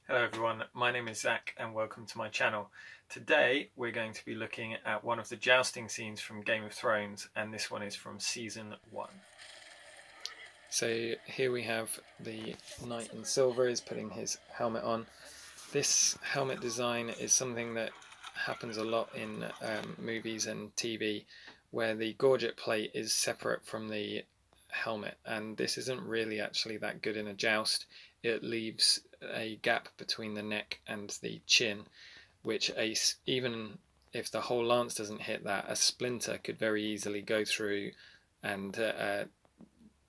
Hello everyone, my name is Zach and welcome to my channel. Today we're going to be looking at one of the jousting scenes from Game of Thrones, and this one is from Season 1. So here we have the knight in silver is putting his helmet on. This helmet design is something that happens a lot in movies and TV, where the gorget plate is separate from the helmet, and this isn't really actually that good in a joust. It leaves a gap between the neck and the chin, which even if the whole lance doesn't hit that, a splinter could very easily go through and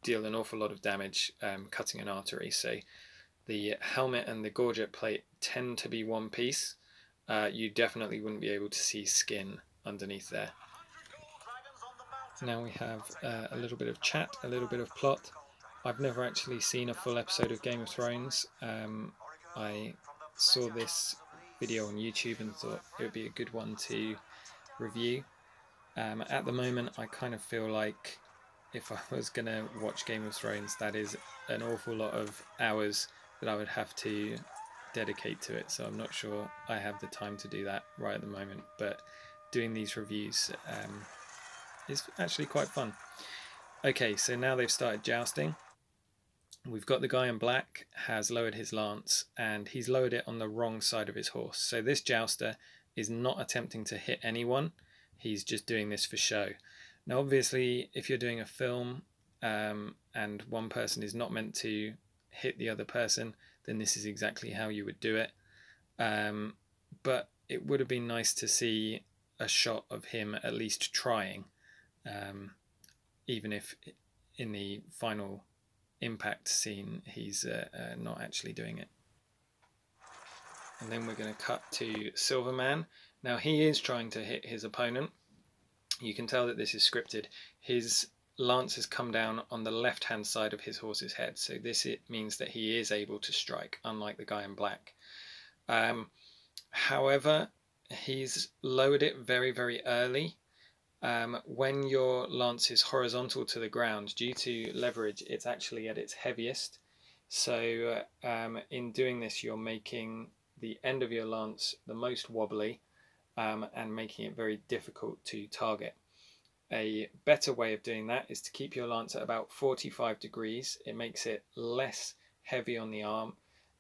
deal an awful lot of damage, cutting an artery. So the helmet and the gorget plate tend to be one piece. You definitely wouldn't be able to see skin underneath there. Now we have a little bit of chat, a little bit of plot. I've never actually seen a full episode of Game of Thrones. I saw this video on YouTube and thought it would be a good one to review. At the moment, I kind of feel like if I was going to watch Game of Thrones, that is an awful lot of hours that I would have to dedicate to it. So I'm not sure I have the time to do that right at the moment. But doing these reviews is actually quite fun. Okay, so now they've started jousting. We've got the guy in black has lowered his lance, and he's lowered it on the wrong side of his horse. So this jouster is not attempting to hit anyone. He's just doing this for show. Now obviously if you're doing a film and one person is not meant to hit the other person, then this is exactly how you would do it. But it would have been nice to see a shot of him at least trying, even if in the final impact scene he's not actually doing it. And then we're going to cut to Silverman. Now he is trying to hit his opponent. You can tell that this is scripted. His lance has come down on the left hand side of his horse's head, so it means that he is able to strike, unlike the guy in black. However, he's lowered it very, very early. When your lance is horizontal to the ground, due to leverage, it's actually at its heaviest. So in doing this, you're making the end of your lance the most wobbly and making it very difficult to target. A better way of doing that is to keep your lance at about 45 degrees. It makes it less heavy on the arm,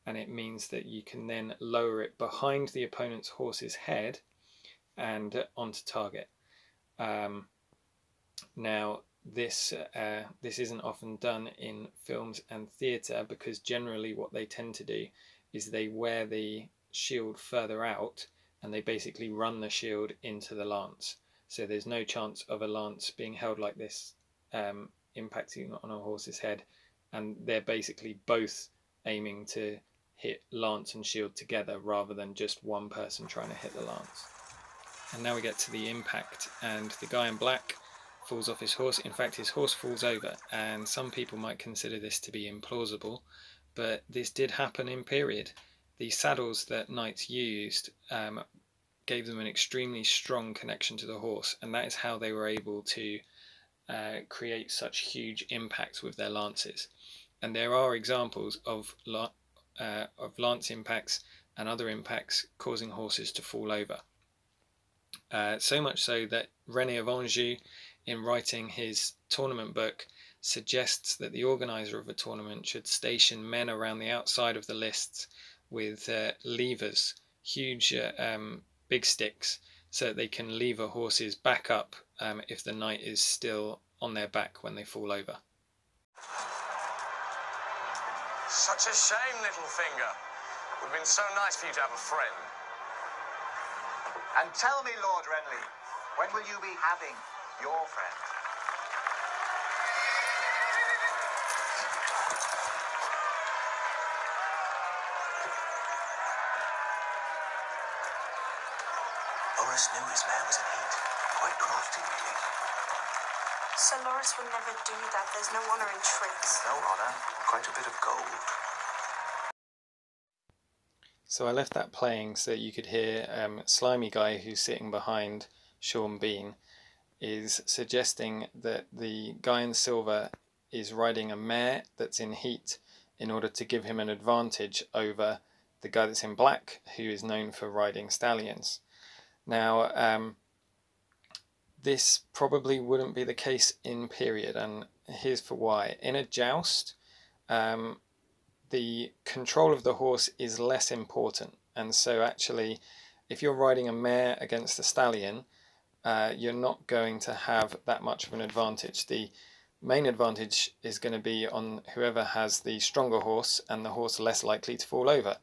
and it means that you can then lower it behind the opponent's horse's head and onto target. Now this isn't often done in films and theatre, because generally what they tend to do is they wear the shield further out and they basically run the shield into the lance. So there's no chance of a lance being held like this impacting on a horse's head, and they're basically both aiming to hit lance and shield together rather than just one person trying to hit the lance. And now we get to the impact, and the guy in black falls off his horse. In fact, his horse falls over, and some people might consider this to be implausible, but this did happen in period. The saddles that knights used gave them an extremely strong connection to the horse, and that is how they were able to create such huge impacts with their lances. And there are examples of lance impacts and other impacts causing horses to fall over. So much so that René of Anjou, in writing his tournament book, suggests that the organizer of a tournament should station men around the outside of the lists with levers, huge big sticks, so that they can lever horses back up if the knight is still on their back when they fall over. Such a shame, Littlefinger. It would have been so nice for you to have a friend. And tell me, Lord Renly, when will you be having your friend? Loras knew his man was in heat. Quite crafty, really. Sir Loras would never do that. There's no honor in tricks. No honor, quite a bit of gold. So I left that playing so that you could hear Slimy Guy, who's sitting behind Sean Bean, is suggesting that the guy in silver is riding a mare that's in heat in order to give him an advantage over the guy that's in black, who is known for riding stallions. Now, this probably wouldn't be the case in period, and here's for why. In a joust, the control of the horse is less important, and so actually, if you're riding a mare against a stallion, you're not going to have that much of an advantage. The main advantage is going to be on whoever has the stronger horse, and the horse less likely to fall over.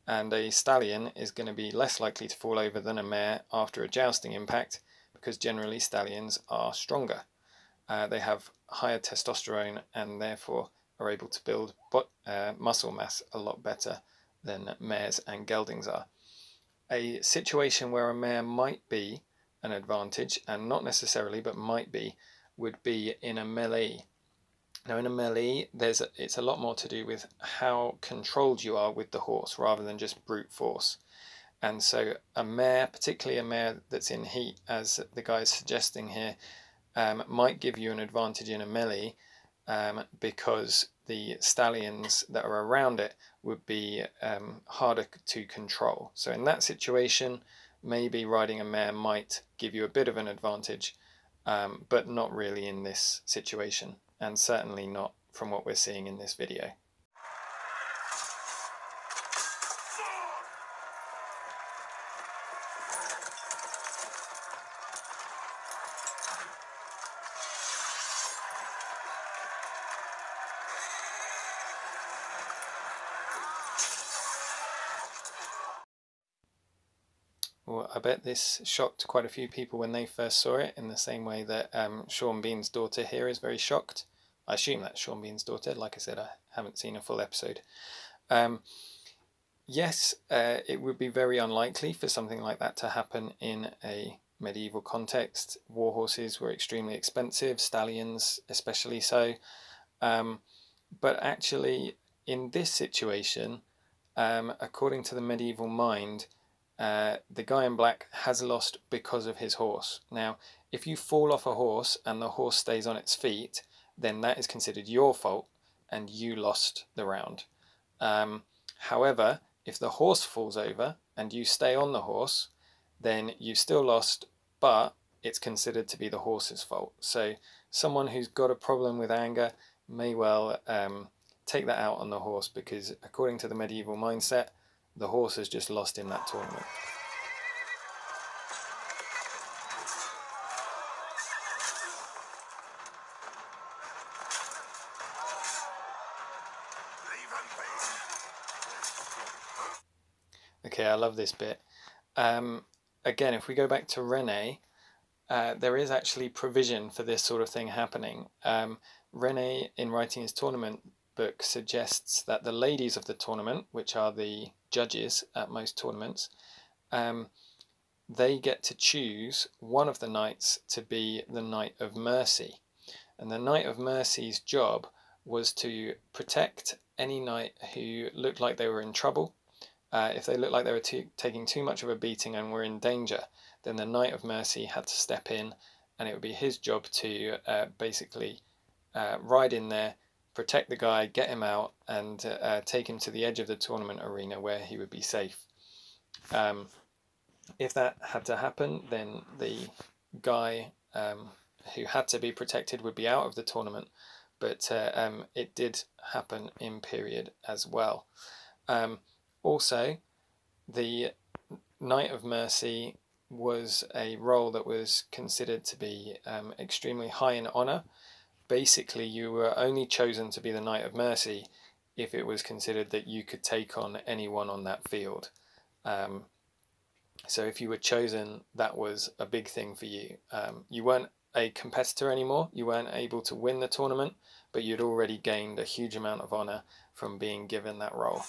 And a stallion is going to be less likely to fall over than a mare after a jousting impact, because generally stallions are stronger. They have higher testosterone and therefore are able to build muscle mass a lot better than mares and geldings are. A situation where a mare might be an advantage, and not necessarily, but might be, would be in a melee. Now in a melee, it's a lot more to do with how controlled you are with the horse rather than just brute force. And so a mare, particularly a mare that's in heat, as the guy is suggesting here, might give you an advantage in a melee because the stallions that are around it would be harder to control. So in that situation, maybe riding a mare might give you a bit of an advantage, but not really in this situation, and certainly not from what we're seeing in this video. Well, I bet this shocked quite a few people when they first saw it, in the same way that Sean Bean's daughter here is very shocked. I assume that's Sean Bean's daughter. Like I said, I haven't seen a full episode. Yes, it would be very unlikely for something like that to happen in a medieval context. War horses were extremely expensive, stallions especially so. But actually, in this situation, according to the medieval mind, the guy in black has lost because of his horse. Now, if you fall off a horse and the horse stays on its feet, then that is considered your fault and you lost the round. However, if the horse falls over and you stay on the horse, then you still lost, but it's considered to be the horse's fault. So someone who's got a problem with anger may well take that out on the horse, because according to the medieval mindset, the horse has just lost in that tournament. Okay, I love this bit. Again, if we go back to Rene, there is actually provision for this sort of thing happening. Rene, in writing his tournament book, suggests that the ladies of the tournament, which are the judges at most tournaments, they get to choose one of the knights to be the Knight of Mercy. And the Knight of Mercy's job was to protect any knight who looked like they were in trouble. If they looked like they were taking too much of a beating and were in danger, then the Knight of Mercy had to step in, and it would be his job to basically ride in there, protect the guy, get him out, and take him to the edge of the tournament arena where he would be safe. If that had to happen, then the guy who had to be protected would be out of the tournament, but it did happen in period as well. Also, the Knight of Mercy was a role that was considered to be extremely high in honour. Basically, you were only chosen to be the Knight of Mercy if it was considered that you could take on anyone on that field. So if you were chosen, that was a big thing for you. You weren't a competitor anymore, you weren't able to win the tournament, but you'd already gained a huge amount of honour from being given that role.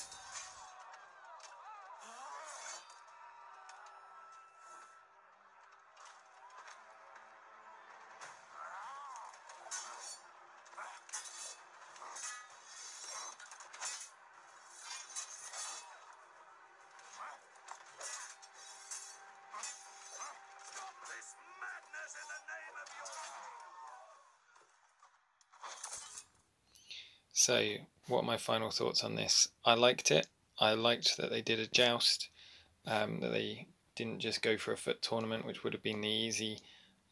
So, what are my final thoughts on this? I liked it. I liked that they did a joust, that they didn't just go for a foot tournament, which would have been the easy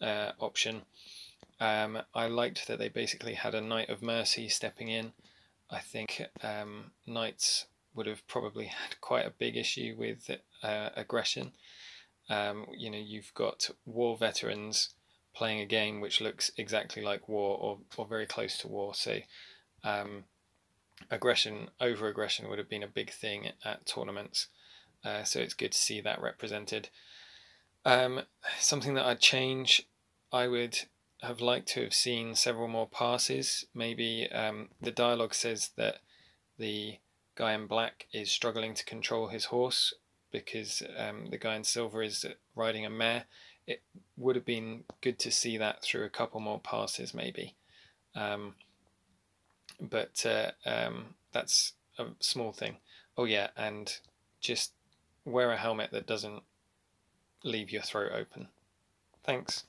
option. I liked that they basically had a Knight of Mercy stepping in. I think knights would have probably had quite a big issue with aggression. You know, you've got war veterans playing a game which looks exactly like war, or very close to war, so over-aggression would have been a big thing at tournaments, so it's good to see that represented. Something that I'd change, I would have liked to have seen several more passes. Maybe the dialogue says that the guy in black is struggling to control his horse because the guy in silver is riding a mare. It would have been good to see that through a couple more passes maybe. But that's a small thing. Oh yeah, and just wear a helmet that doesn't leave your throat open. Thanks.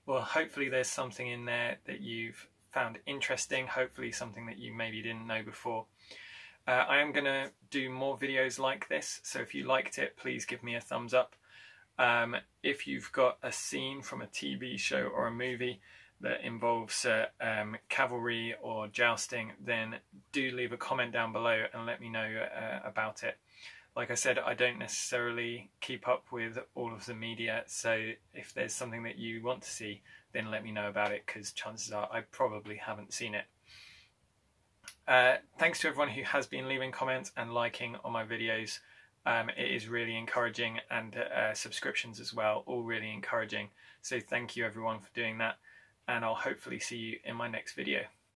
Well, hopefully there's something in there that you've found interesting, hopefully something that you maybe didn't know before. I am going to do more videos like this, so if you liked it, please give me a thumbs up. If you've got a scene from a TV show or a movie that involves cavalry or jousting, then do leave a comment down below and let me know about it. Like I said, I don't necessarily keep up with all of the media, so if there's something that you want to see, then let me know about it, because chances are I probably haven't seen it. Thanks to everyone who has been leaving comments and liking on my videos. It is really encouraging, and subscriptions as well, all really encouraging. So thank you everyone for doing that, and I'll hopefully see you in my next video.